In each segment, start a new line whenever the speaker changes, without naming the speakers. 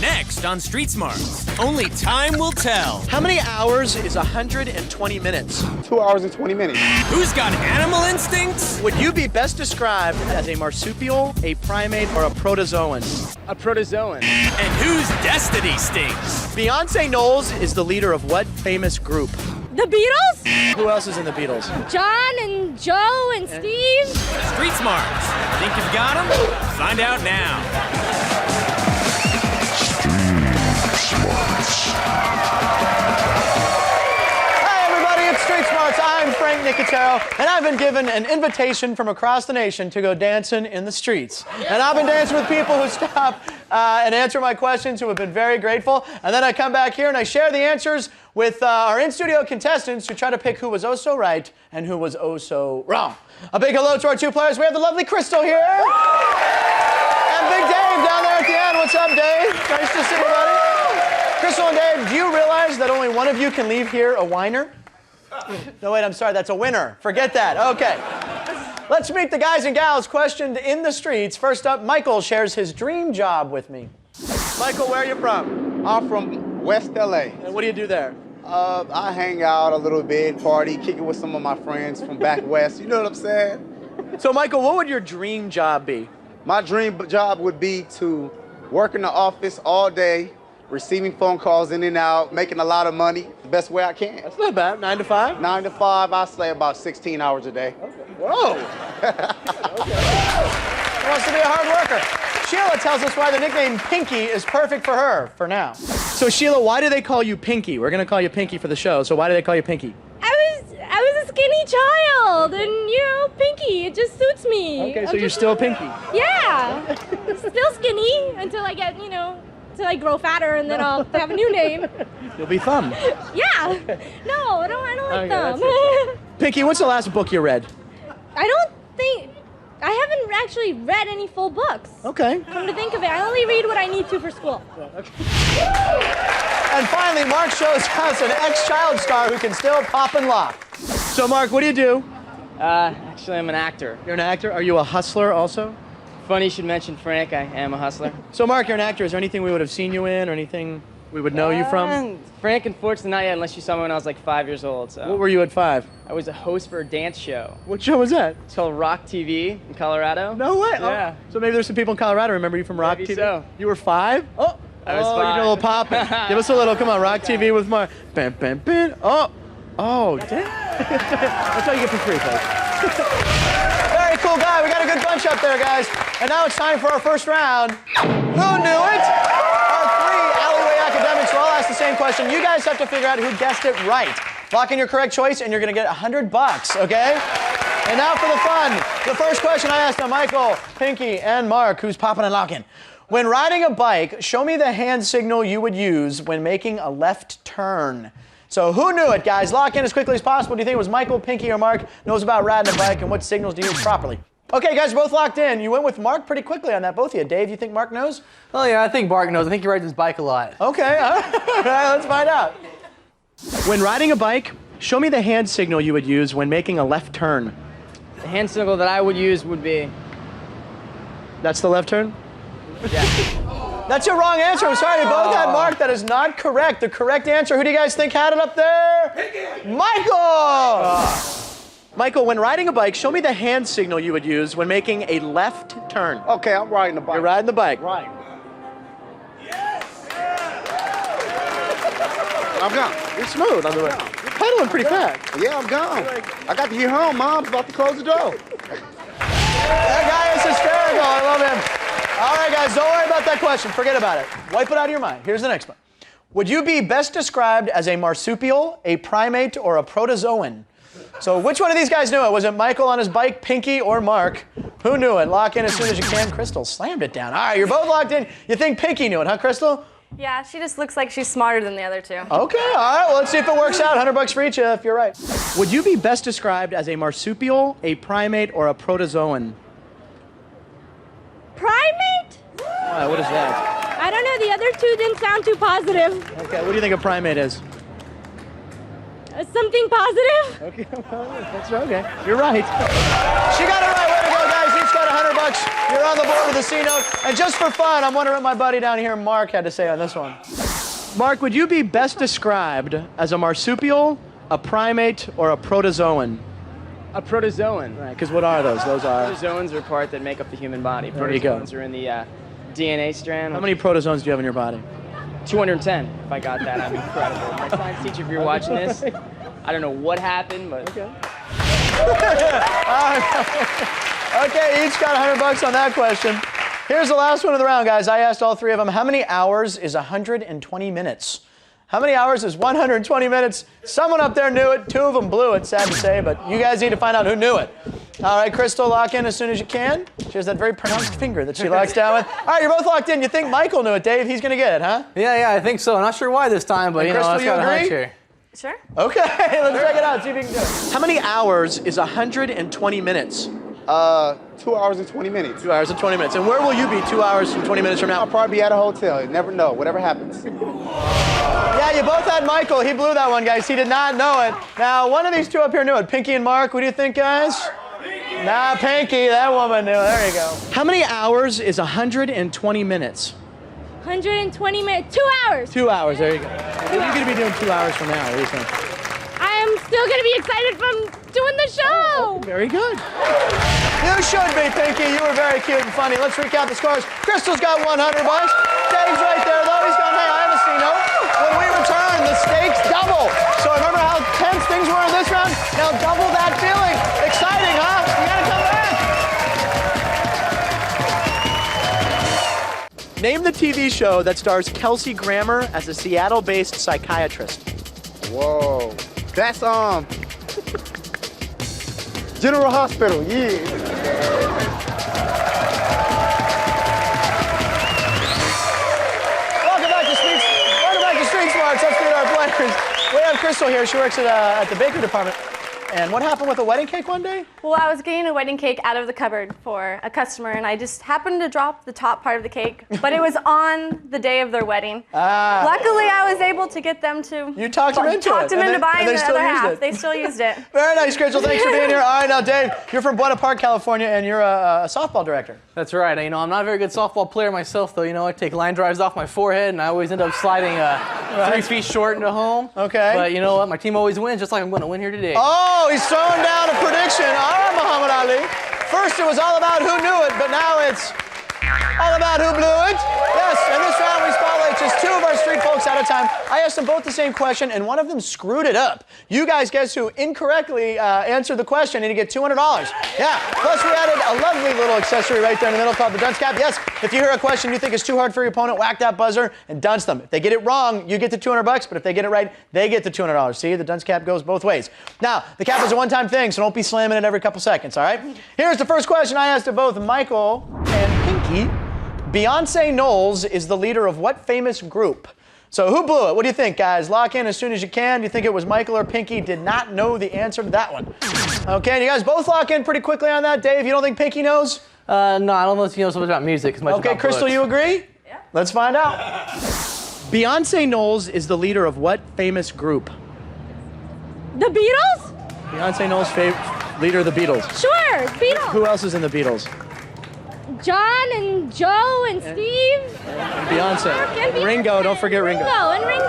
Next on Street Smarts, only time will tell.
How many hours is 120 minutes?
2 hours and 20 minutes.
Who's got animal instincts?
Would you be best described as a marsupial, a primate, or a protozoan?
A protozoan.
And whose destiny stinks?
Beyonce Knowles is the leader of what famous group?
The Beatles?
Who else is in the Beatles?
John and Joe and Steve?
Street Smarts. Think you've got 'em? Find out now.
Hi everybody, it's Street Smarts. I'm Frank Nicotero, and I've been given an invitation from across the nation to go dancing in the streets. And I've been dancing with people who stop and answer my questions, who have been very grateful. And then I come back here and I share the answers with our in-studio contestants who try to pick who was oh so right and who was oh so wrong. A big hello to our two players. We have the lovely Krystel here. And Big Dave down there at the end. What's up, Dave? Nice to see you, buddy. Krystel and Dave, do you realize that only one of you can leave here a whiner? No, wait, I'm sorry, that's a winner. Forget that. Okay. Let's meet the guys and gals questioned in the streets. First up, Michael shares his dream job with me. Michael, where are you from?
I'm from West LA.
And what do you do there?
I hang out a little bit, party, kick it with some of my friends from back west. You know what I'm saying?
So, Michael, what would your dream job be?
My dream job would be to work in the office all day, receiving phone calls in and out, making a lot of money the best way I can.
That's not bad. 9 to 5?
9 to 5, I slay about 16 hours a day.
Okay. Whoa. Okay. He wants to be a hard worker. Sheila tells us why the nickname Pinky is perfect for her, for now. So, Sheila, why do they call you Pinky? We're going to call you Pinky for the show, so why do they call you Pinky?
I was a skinny child, and, you know, Pinky, it just suits me.
Okay, so you're still Pinky.
Yeah. Still skinny until I get, you know, until I grow fatter, and then I'll have a new name.
You'll be Thumb.
Yeah. No, I don't like
Okay,
them.
Pinky, what's the last book you read?
I haven't actually read any full books.
Okay.
Come to think of it, I only read what I need to for school.
And finally, Marc shows us an ex-child star who can still pop and lock. So, Marc, what do you do?
Actually, I'm an actor.
You're an actor? Are you a hustler also?
Funny you should mention Frank. I am a hustler.
So, Marc, you're an actor. Is there anything we would have seen you in or anything we would know you from?
Frank, unfortunately, not yet, unless you saw me when I was like 5 years old. So.
What were you at 5?
I was a host for a dance show.
What show was that?
It's called Rock TV in Colorado.
No way.
Yeah.
Oh. So maybe there's some people in Colorado remember you from Rock
Maybe
TV?
so.
You were 5? Oh.
I was 5.
You did a little pop. Give us a little. Come on, Rock TV with Marc. Bam, bam, bam. Oh. Oh, damn. That's all you get for free, folks. Very cool guy. We got a good bunch up there, guys. And now it's time for our first round. Who knew it? Our 3 alleyway academics will all ask the same question. You guys have to figure out who guessed it right. Lock in your correct choice, and you're going to get $100, okay? And now for the fun. The first question I asked to Michael, Pinky, and Marc, who's popping and locking. When riding a bike, show me the hand signal you would use when making a left turn. So who knew it, guys? Lock in as quickly as possible. Do you think it was Michael, Pinky, or Marc knows about riding a bike, and what signals do you use properly? Okay, guys, both locked in. You went with Marc pretty quickly on that, both of you. Dave, you think Marc knows?
Oh, yeah, I think Marc knows. I think he rides his bike a lot.
Okay, all right, let's find out. When riding a bike, show me the hand signal you would use when making a left turn.
The hand signal that I would use would be...
That's the left turn?
Yeah.
That's your wrong answer. I'm sorry, they both had Marc. That is not correct. The correct answer, who do you guys think had it up there? Michael! Michael, when riding a bike, show me the hand signal you would use when making a left turn.
Okay, I'm riding the bike.
You're riding the bike.
Right. I'm gone.
You're smooth on the way. You're pedaling pretty fast.
Yeah, I'm gone. I got to get home. Mom's about to close the door.
That guy is hysterical. I love him. All right, guys, don't worry about that question. Forget about it. Wipe it out of your mind. Here's the next one. Would you be best described as a marsupial, a primate, or a protozoan? So which one of these guys knew it? Was it Michael on his bike, Pinky, or Marc? Who knew it? Lock in as soon as you can. Krystel slammed it down. All right, you're both locked in. You think Pinky knew it, huh, Krystel?
Yeah, she just looks like she's smarter than the other two.
Okay, all right. Well, let's see if it works out. $100 for each if you're right. Would you be best described as a marsupial, a primate, or a protozoan?
Primate?
What is that?
I don't know, the other two didn't sound too positive.
Okay, what do you think a primate is?
Something positive?
Okay, well, that's okay. You're right. She got it right. Way to go, guys. Each got $100. You're on the board with a C note. And just for fun, I'm wondering what my buddy down here, Mark, had to say on this one. Mark, would you be best described as a marsupial, a primate, or a protozoan?
A protozoan.
Right, because what are those? Those are...
Protozoans are part that make up the human body.
There you go.
Protozoans are in the DNA strand.
How many protozoans do you have in your body?
210. If I got that, I'm incredible. My science teacher, if you're watching this, I don't know what happened, but...
Okay. Okay, each got $100 on that question. Here's the last one of the round, guys. I asked all three of them, how many hours is 120 minutes? How many hours is 120 minutes? Someone up there knew it. Two of them blew it, sad to say, but you guys need to find out who knew it. All right, Krystal, lock in as soon as you can. She has that very pronounced finger that she locks down with. All right, you're both locked in. You think Michael knew it, Dave? He's going to get it, huh?
Yeah, I think so. I'm not sure why this time, but
And
you know,
Krystal,
let's
you
got a hunch
agree?
here.
Sure.
Okay, let's check it out. See if you can do it. How many hours is 120 minutes?
2 hours and 20 minutes.
2 hours and 20 minutes. And where will you be 2 hours and 20 minutes from now?
I'll probably be at a hotel. You never know. Whatever happens.
Yeah, you both had Michael. He blew that one, guys. He did not know it. Now, one of these two up here knew it. Pinky and Mark, what do you think, guys? Pinky. Nah, Pinky. That woman knew it. There you go. How many hours is 120 minutes?
120 minutes. 2 hours.
2 hours. There you go. What are you going to be doing 2 hours from now? What do you think?
I am still going to be excited from doing the show.
Very good. You should be, Pinky. You were very cute and funny. Let's recount the scores. Crystal's got $100. Dave's right there, though. He's going, hey, I have a C note. When we return, the stakes double. So remember how tense things were in this round? Now double that feeling. Exciting, huh? You got to come back. Name the TV show that stars Kelsey Grammer as a Seattle-based psychiatrist.
Whoa. That's General Hospital. Yeah.
Welcome back to Street Smarts. Let's meet our players. We have Krystal here. She works at the bakery department. And what happened with a wedding cake one day?
Well, I was getting a wedding cake out of the cupboard for a customer, and I just happened to drop the top part of the cake, but it was on the day of their wedding. Luckily, I was able to get them to
You talked them into
talked
it.
them into buying the
still
other
used
half.
it.
They still used it.
Very nice, Krystal. Thanks for being here. All right, now, Dave, you're from Buena Park, California, and you're a softball director.
That's right. You know, I'm not a very good softball player myself, though. You know, I take line drives off my forehead, and I always end up sliding 3 feet short into home.
Okay.
But you know what? My team always wins, just like I'm going to win here today.
Oh, he's throwing down a prediction. All right, Muhammad Ali. First, it was all about who knew it, but now it's all about who blew it. Yes, in this round, we spotlight just two of our street folks at a time. I asked them both the same question, and one of them screwed it up. You guys guess who incorrectly answered the question, and you get $200. Yeah, plus we added a lovely little accessory right there in the middle called the dunce cap. Yes, if you hear a question you think is too hard for your opponent, whack that buzzer and dunce them. If they get it wrong, you get the $200, but if they get it right, they get the $200. See, the dunce cap goes both ways. Now, the cap is a one-time thing, so don't be slamming it every couple seconds, all right? Here's the first question I asked of both Michael and Pinky. Beyonce Knowles is the leader of what famous group? So who blew it? What do you think, guys? Lock in as soon as you can. Do you think it was Michael or Pinky? Did not know the answer to that one. Okay, you guys both lock in pretty quickly on that. Dave, you don't think Pinky knows?
No, I don't know if you know so much about music as much
Okay,
about
Krystal,
books.
you agree?
Yeah.
Let's find out. Beyonce Knowles is the leader of what famous group?
The Beatles?
Beyonce Knowles, leader of the Beatles.
Sure, Beatles.
Who else is in the Beatles?
John and Joe and Steve.
Beyonce.
And
Ringo, don't forget Ringo.
Ringo.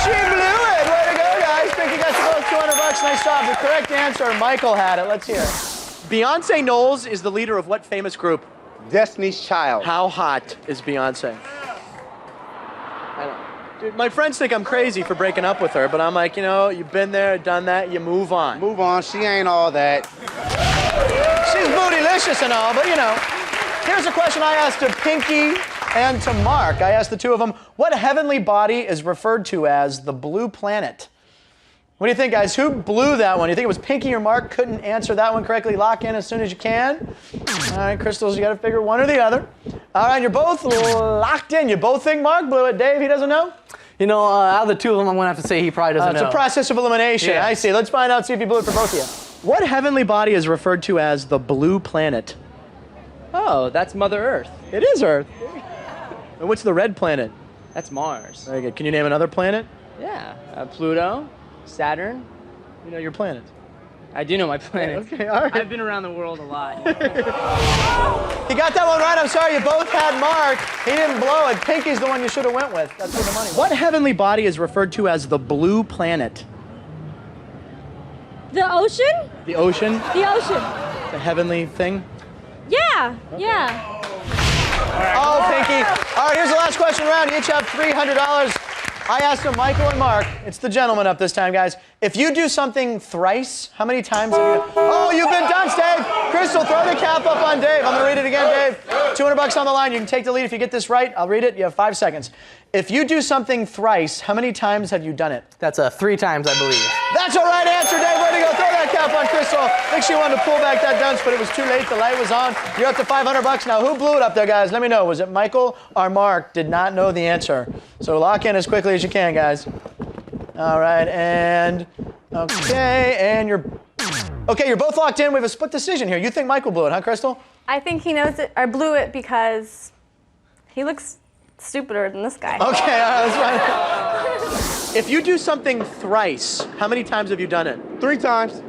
She blew it. Way to go, guys. Pinky got you both $200. Nice job. The correct answer, Michael had it. Let's hear it. Beyonce Knowles is the leader of what famous group?
Destiny's Child.
How hot is Beyonce? I know. Dude, my friends think I'm crazy for breaking up with her, but I'm like, you know, you've been there, done that, you move on.
Move on. She ain't all that.
She's bootylicious and all, but you know. Here's a question I asked to Pinky and to Mark. I asked the two of them, what heavenly body is referred to as the blue planet? What do you think, guys? Who blew that one? You think it was Pinky or Mark? Couldn't answer that one correctly. Lock in as soon as you can. All right, Krystals, you got to figure one or the other. All right, you're both locked in. You both think Mark blew it. Dave, he doesn't know?
You know, out of the two of them, I'm going to have to say he probably doesn't know.
It's a process of elimination.
Yeah.
I see. Let's find out, see if he blew it for both of you. What heavenly body is referred to as the blue planet?
Oh, that's Mother Earth.
It is Earth. And what's the red planet?
That's Mars.
Very good. Can you name another planet?
Yeah. Pluto, Saturn.
You know your planets.
I do know my planets.
Okay, all right.
I've been around the world a lot.
He got that one right. I'm sorry, you both had Mark. He didn't blow it. Pinky's the one you should have went with. That's where the money was. What heavenly body is referred to as the blue planet?
The ocean?
The ocean?
The ocean.
The heavenly thing?
Yeah, yeah.
Oh, Pinky. All right, here's the last question round. You each have $300. I asked them, Michael and Mark. It's the gentleman up this time, guys. If you do something thrice, how many times have you... Oh, you've been dunced, Dave. Krystel, throw the cap up on Dave. I'm going to read it again, Dave. $200 on the line. You can take the lead if you get this right. I'll read it. You have 5 seconds. If you do something thrice, how many times have you done it?
That's 3 times, I believe.
That's a right answer, Dave. Way to go. Throw that cap on Krystel. I think she wanted to pull back that dunce, but it was too late. The light was on. You're up to $500 now. Who blew it up there, guys? Let me know. Was it Michael or Mark? Did not know the answer. So lock in as quickly as you can, guys. All right, and okay, and you're both locked in. We have a split decision here. You think Michael blew it, huh, Krystel?
I think he knows it, or blew it because he looks stupider than this guy.
Okay, all right, that's fine. If you do something thrice, how many times have you done it?
3 times.
3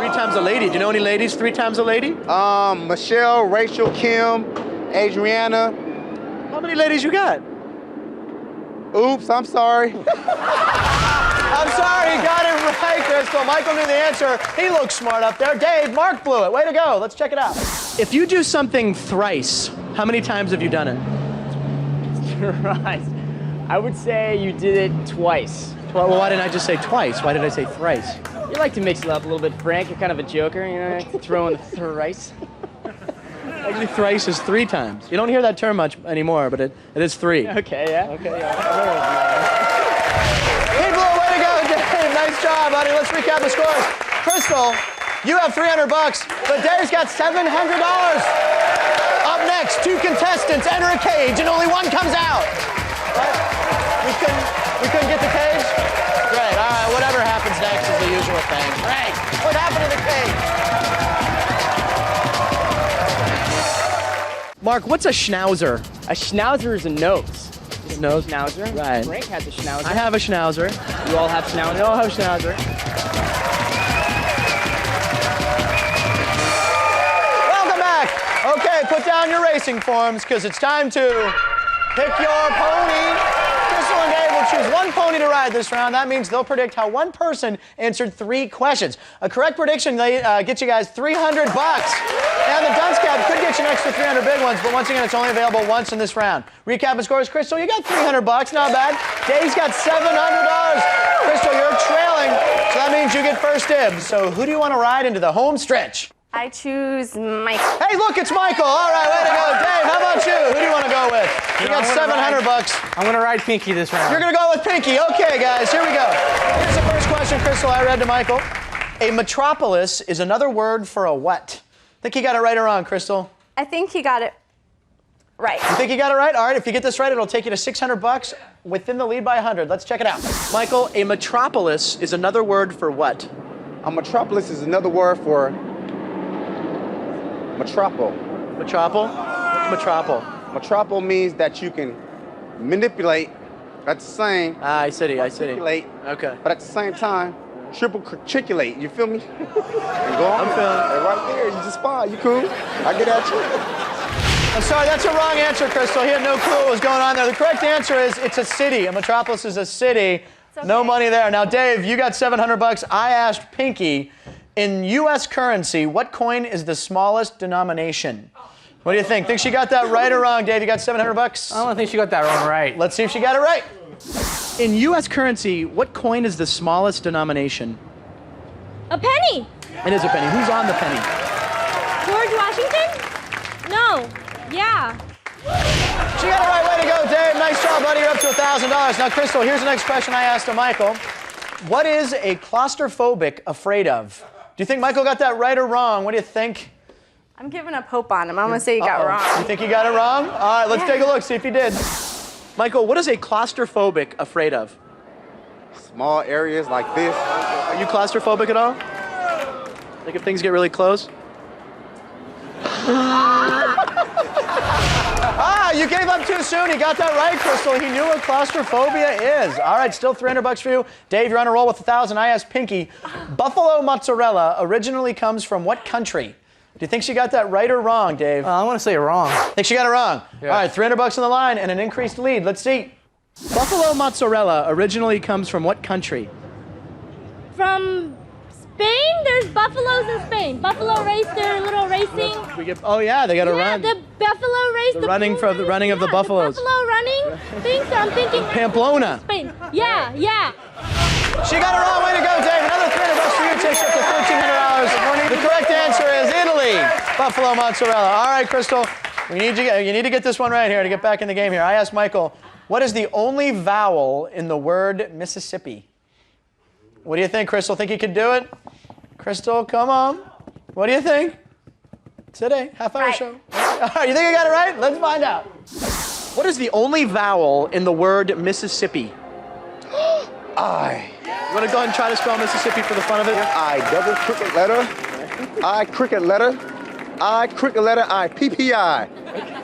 times a lady. Do you know any ladies 3 times a lady?
Michelle, Rachel, Kim, Adriana.
How many ladies you got?
Oops, I'm sorry.
I'm sorry, he got it right, Krystel. Michael knew the answer. He looks smart up there. Dave, Mark blew it. Way to go. Let's check it out. If you do something thrice, how many times have you done it?
Right. I would say you did it twice.
Well, why didn't I just say twice? Why did I say thrice?
You like to mix it up a little bit, Frank. You're kind of a joker, you know, throw in the thrice.
Actually, thrice is 3 times. You don't hear that term much anymore, but it is 3.
Okay, yeah.
Okay, yeah. He blew it. Way to go, Dave. Nice job, buddy. Let's recap the scores. Krystel, you have $300, but Dave's got $700. Up next, 2 contestants enter a cage, and only one comes out. What? We couldn't get the cage? Great. All right, whatever happens next is the usual thing. Great. What happened to the cage? Mark, what's a schnauzer?
A schnauzer is a nose.
Nose?
Schnauzer.
Right.
Frank has a schnauzer.
I have a schnauzer.
You all have schnauzer.
We all have schnauzer. Welcome back. Okay, put down your racing forms because it's time to pick your pony. Krystel and Dave will choose one pony to ride this round. That means they'll predict how one person answered 3 questions. A correct prediction gets you guys $300. And the dunce cap could get you an extra 300 big ones, but once again, it's only available once in this round. Recap and scores, Krystel, you got $300, not bad. Dave's got $700. Krystel, you're trailing, so that means you get first dibs. So who do you want to ride into the home stretch?
I choose Mike.
Hey, look, it's Michael. All right, way to go. Dave, how about you? Who do you want to go with? You got $700.
I'm going to ride Pinky this round.
You're going to go with Pinky. Okay, guys, here we go. Here's the first question, Krystel, I read to Michael. A metropolis is another word for a what? Think he got it right or wrong, Krystel?
I think he got it right.
You think you got it right? All right, if you get this right, it'll take you to $600 within the lead by 100. Let's check it out. Michael, a metropolis is another word for what?
A metropolis is another word for metropole.
Metropole? Metropole.
Metropole means that you can manipulate at the same.
I see.
Manipulate.
Okay.
But at the same time, triple matriculate. You feel me? And go on.
I'm feeling it.
And right there, you just fine. You cool? I get at you.
I'm sorry, that's a wrong answer, Krystel. He had no clue what was going on there. The correct answer is it's a city. A metropolis is a city.
Okay.
No money there. Now, Dave, you got $700. I asked Pinky, in U.S. currency, what coin is the smallest denomination? What do you think? Think she got that right or wrong, Dave? You got $700?
I don't think she got that one right.
Let's see if she got it right. In U.S. currency, what coin is the smallest denomination?
A penny.
It is a penny. Who's on the penny?
George Washington? No. Yeah.
She got it right. Way to go, Dave. Nice job, buddy. You're up to $1,000. Now, Krystel, here's the next question I asked to Michael. What is a claustrophobic afraid of? Do you think Michael got that right or wrong? What do you think?
I'm giving up hope on him. I'm going to say he got wrong.
You think he got it wrong? All right, let's take a look, see if he did. Michael, what is a claustrophobic afraid of?
Small areas like this.
Are you claustrophobic at all? Like if things get really close? You gave up too soon. He got that right, Krystal. He knew what claustrophobia is. All right, still $300 for you. Dave, you're on a roll with 1,000. I asked Pinky, buffalo mozzarella originally comes from what country? Do you think she got that right or wrong, Dave?
I want to say wrong.
Think she got it wrong.
Yeah.
All right, $300 on the line and an increased lead. Let's see. Buffalo mozzarella originally comes from what country?
From Spain? There's buffaloes in Spain. Buffalo race, their little racing.
Oh yeah, they got to
Yeah,
run.
the buffalo race.
The running
bull
for the running of the buffaloes.
The buffalo running thing, so I'm thinking.
Pamplona.
Spain. Yeah, yeah.
She got it wrong. Way to go, Dave. Another $300 for you. Takes you up to $1,300. The correct answer is Italy. Buffalo mozzarella. All right, Krystal. You need to get this one right here to get back in the game here. I asked Michael, what is the only vowel in the word Mississippi? What do you think, Krystal? Think you could do it? Krystal, come on. What do you think? Today, half-hour
Right.
show. All right, you think you got it right? Let's find out. What is the only vowel in the word Mississippi?
I.
You want to go ahead and try to spell Mississippi for the fun of it?
I double cricket letter. I cricket letter. I cricket letter. I PPI.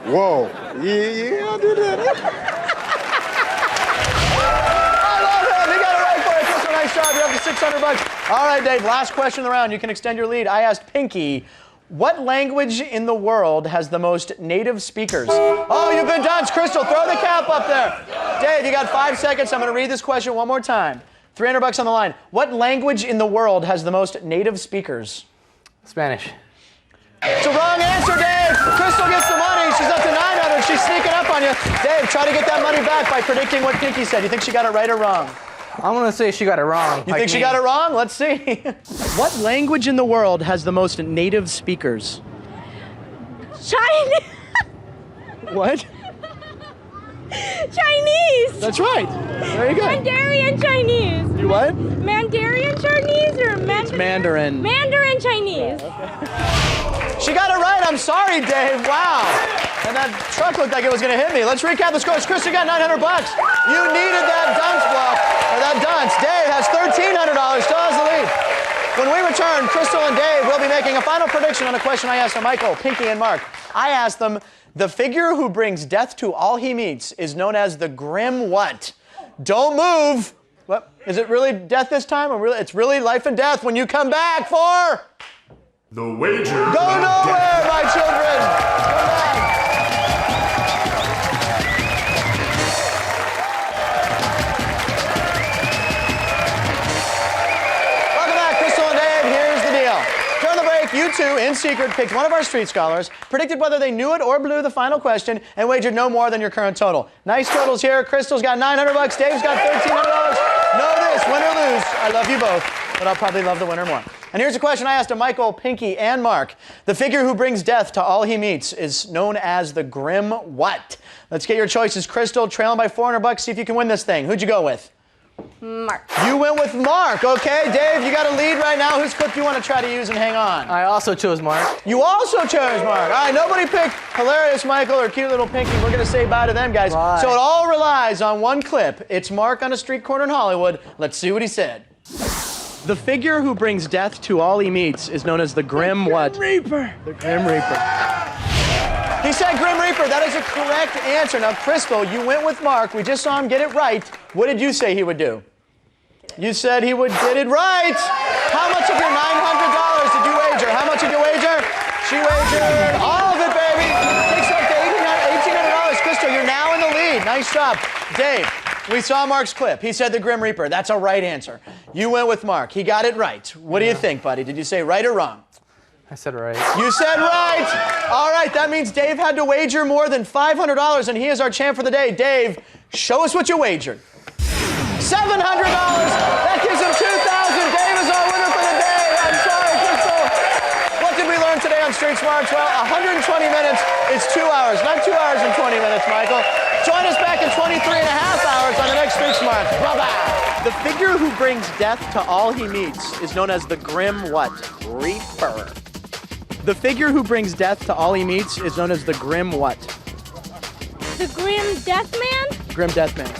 Whoa. Yeah, I'll do that.
I love it. He got it right for you. Krystal, nice job. You're up to $600. All right, Dave, last question of the round. You can extend your lead. I asked Pinky, what language in the world has the most native speakers? Oh, you've been done. Krystal, throw the cap up there. Dave, you got 5 seconds. I'm going to read this question one more time. $300 on the line. What language in the world has the most native speakers?
Spanish.
It's a wrong answer, Dave. Krystal gets the money. She's up to 900. She's sneaking up on you. Dave, try to get that money back by predicting what Pinky said. You think she got it right or wrong?
I'm going to say she got it wrong.
You think she got it wrong? Let's see. What language in the world has the most native speakers?
Chinese.
What?
Chinese.
That's right. Very good.
Mandarin Chinese.
You what?
Mandarin Chinese or Mandarin?
It's Mandarin.
Mandarin Chinese.
She got it right. I'm sorry, Dave. Wow. And that truck looked like it was going to hit me. Let's recap the scores. Krystal got $900. You needed that dunce block, or that dunce. Dave has $1,300. Still has the lead. When we return, Krystal and Dave will be making a final prediction on a question I asked to Michael, Pinky, and Marc. I asked them, the figure who brings death to all he meets is known as the Grim what? Don't move. What? Is it really death this time? Or really, it's really life and death when you come back for...
The wager.
Go nowhere, my children. Come back. Welcome back, Krystal and Dave. Here's the deal. During the break, you two, in secret, picked one of our street scholars, predicted whether they knew it or blew the final question, and wagered no more than your current total. Nice totals here. Krystal's got $900. Dave's got $1,300. Know this, win or lose, I love you both, but I'll probably love the winner more. And here's a question I asked to Michael, Pinky, and Marc. The figure who brings death to all he meets is known as the Grim what? Let's get your choices. Krystal, trailing by $400. See if you can win this thing. Who'd you go with?
Marc.
You went with Marc. Okay, Dave, you got a lead right now. Whose clip do you want to try to use and hang on?
I also chose Marc.
You also chose Marc. All right, nobody picked hilarious Michael or cute little Pinky. We're going to say bye to them, guys.
Bye.
So it all relies on one clip. It's Marc on a street corner in Hollywood. Let's see what he said. The figure who brings death to all he meets is known as the Grim what?
Reaper.
The Grim Reaper. He said Grim Reaper. That is a correct answer. Now, Krystal, you went with Marc. We just saw him get it right. What did you say he would do? You said he would get it right. How much of your $900 did you wager? How much did you wager? She wagered all of it, baby. Takes up to $1,800. Krystal, you're now in the lead. Nice job. Dave, we saw Marc's clip. He said the Grim Reaper. That's a right answer. You went with Marc. He got it right. What do you think, buddy? Did you say right or wrong?
I said right.
You said right. All right, that means Dave had to wager more than $500, and he is our champ for the day. Dave, show us what you wagered. $700. That gives him $2,000. Dave is our winner for the day. I'm sorry, Krystal. What did we learn today on Street Smarts? Well, 120 minutes is 2 hours, not 2 hours and 20 minutes, Michael. Join us back in 23 and a half hours on the next Street Smarts. Bye-bye. The figure who brings death to all he meets is known as the Grim what? Reaper. The figure who brings death to all he meets is known as the Grim what?
The Grim Death Man?
Grim Death Man.